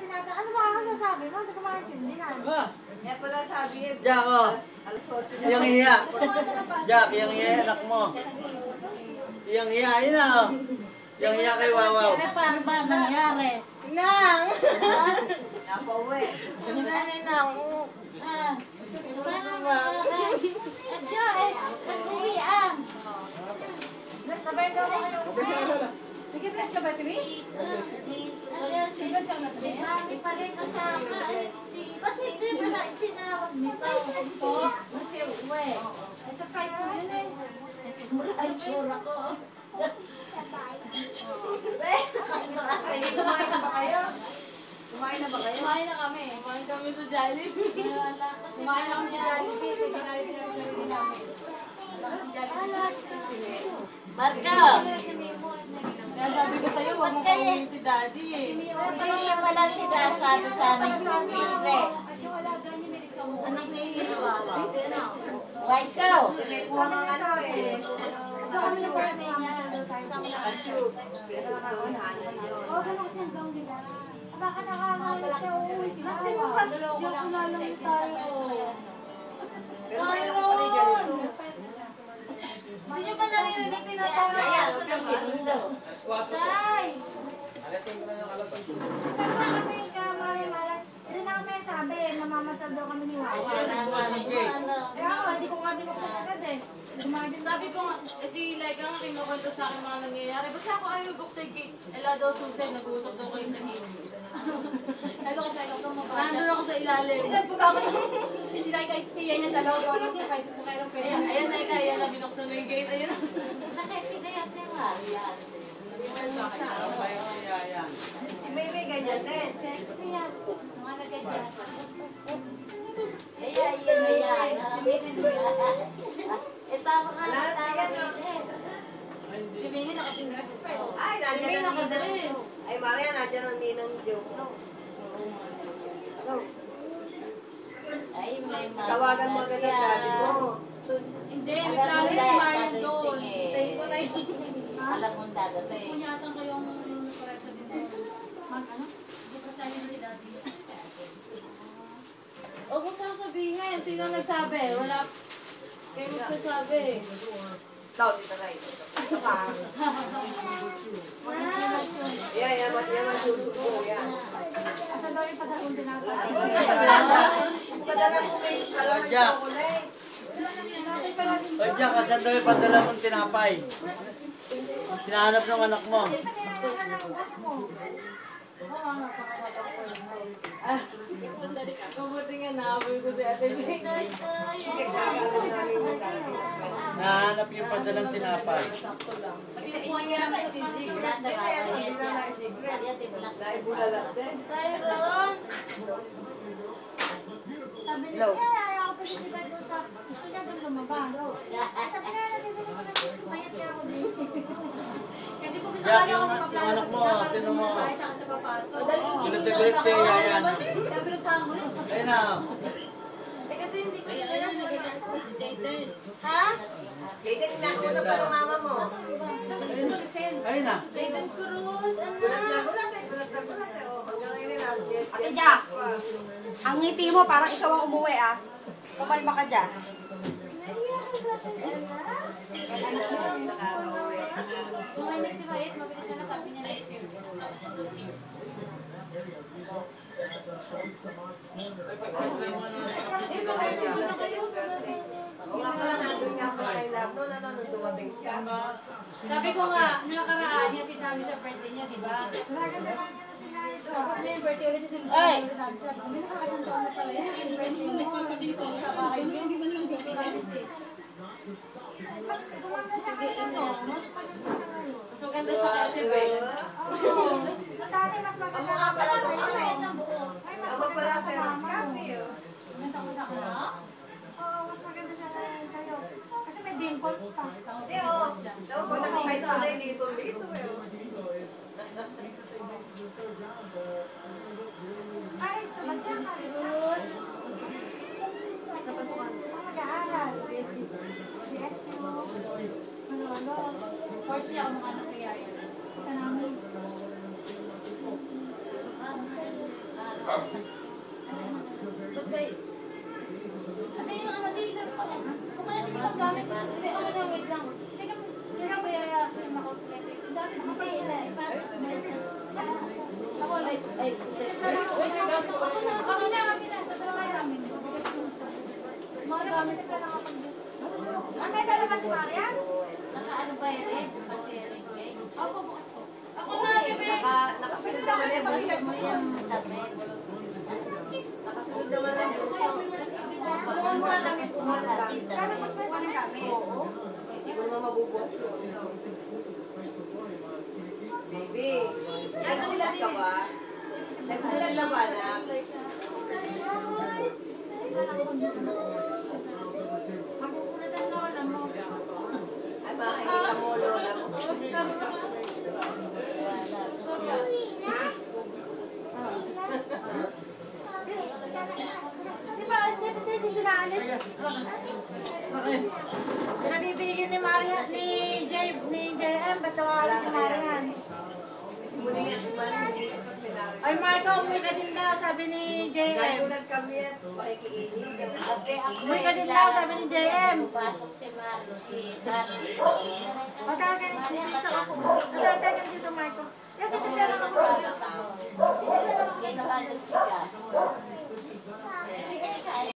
natin. Ano ba ang sasabi mo? Hindi ko maintindihan. Yan pala sabi eh. Jack, oh. Alas 8 na. Iyang hiya. Jack, iyang hiya, anak mo. Iyang hiya, ayun na, oh. Iyang hiya kay Wawaw. Paano ba nangyari? Nang! Napauwi. Nang! Paano ba? Adyo eh. Nag-uwi ang. Sabay daw ako kayo. Nag-press ka ba, Trish? Sigod ka na, Trish. Mami pa rin kasama eh. Ba't hindi mo na itinawag nito? Kasi uwi. Ay, surprise ko yun eh. Ay, tsura ko. Kumain na ba kayo? Kumain na ba kayo? Kumain na kami. Kumain kami sa Jollibee. Kumain na kami sa Jollibee. Kaya Jollibee na sarili namin. Marco! Kaya sabi ko sa'yo, huwag mong kaulin si Daddy eh. Kaya wala sinasabi sa amin yung pire. Anak ni Marco! May purang ano eh. Ito kami ng birthday niya. Tube. Oo, ganun kasi hanggang nila. Baka nakakalit ka, uuwi sila. Yung lang tayo. Pero sa'yo pa rin ganito. Hindi nyo ba narinig tinatawag na aso ng segundo? Chay! Hindi na kami sabi, mamamasal daw kami ni Wawa. Kaya ako, hindi ko nga binuksan agad eh. Sabi ko nga, si Laika nga kinukwento sa akin mga nangyayari. Ba't ako ayaw buksan yung gate? Ela daw susay, nag-uusap daw kayo sa gate. Nandun ako sa ilalim. Tignan po ba ako? Si Laika ispiya niya sa loob. Ano po kayo po kayo? Ayan, Laika, ayan na binuksan na yung gate. Ayan. Nakipinayat na yung Wawa. May ganyan eh. Sexy yan. Mga nagkadyan. Ayan, ayan. Tama ka lang, tama Si Minnie nakapindress pa eh. Ay, nandiyan ang nakadalis. Ay, Maria, nandiyan ang ninang Joe. Ay, may mga Tawagan mo agad ang daddy mo. Hindi, may plano yung Marian doon. Tayo ko na yun. Alam mong dadating. Kung yata kayong correct sa din. Ano? Bukas tayo na si Daddy. Huwag mo sasabihin. Sino nagsabi? Wala. Kayo magsasabi. Ikaw, dito na ito. Ito ka. Yan, masusuko. Yan. Asan daw yung padalong tinatawag? Padala mo kay Jack. Oy, Jack, asan daw yung padala mong tinapay? Hinahanap ng anak mo. Mabuti nga naamoy ko si Ate May. Hinahanap yung padalang tinapay. Pagkipuan niya lang sa sisig. Naibulalas din. Sabi niya, ayaw ako pagkakita doon sa gusto niya doon lumabas. Sabi niya, nabibili ko na mayat niya ako din. Kasi kung Jack, kinakali ako sa yung paplano anak mo, sa tinan mo. bahay tsaka sa papasok. Ginagalit ka yan. Kaya pinagtahan mo rin. Ayun na. Eh kasi hindi ko yun alam. Ha? Kaya nakusap ka ng mama mo. Ayun na. Zayden Cruz, Gulat na gulat eh. Gulat na gulat eh. Oh, hanggang ngayon na. Ate Jack, ang ngiti mo parang ikaw ang umuwi ah. Kumalma ka dyan. Kung may nagtibayit, mabilis na nasabi niya na ito. Oo nga pala, nandun nga ako kay Lab. Noon, nung dumating siya. Sabi ko nga, nakaraan, hatid namin sa birthday niya, di ba? Tapos na yung birthday ulit sa sunod. Ay! Sabi ko, nakakasang taon na pala yun. Yung birthday mo, dito sa bahay mo. Hindi man lang dito. mas maganda siya kay Ate May. Dati mas maganda ka pala sa iyo. Ay, mas Ako pala maganda sa sa mama mo. Scapi. Ganda ko sa kanya. Oo, mas maganda siya sa iyo. Kasi may dimples pa. Hindi, oo. Daw ko nakakait ko na yung lito-lito eh. Ay, sa ba siya? Carlos? Sa pasukan. Sa mag-aaral. BSU. Ano? Course niya ako mga anak kaya yun. Sa namin. Kasi yung ano, di lang ko. Kung ano din yung gamit mo. Hindi, okay lang, wait lang. Teka ba yung makausap? Ang dami nakapagpapalay. Ako, like, Wait lang, gamit ko. kami na. Tatalaga namin. Mga gamit ka nakapag-dus. Ang may dala ba si Marian? Nakaano ba yun eh? Kasi rin eh. Opo, bukas po. Ako na, Tipe! Nakasunod naman yan. Pag-set mo yung damit. Nakasunod naman yan. Kung mo lang kami sumala. Damit. Kaya mas may kunin kami. Hindi ko naman mabubuhat yun. Baby, nagbulat ka ba? Nagbulat na ba na? Magpupunatan na wala mo. Ay, makikita mo, Lola mo. Di ba, hindi sila alis. Pinabibigyan ni Marian, ni JM, ba't tawala si Marian? Muli nga, tumalang. Ay, Marco, umuwi ka din daw, sabi ni JM. Nagbulat kami yan. Makikiinin. Umuwi ka din daw, sabi ni JM. Pasok si Marlo, si Carly. O, tawagan dito ako. Tawagan dito, Marco.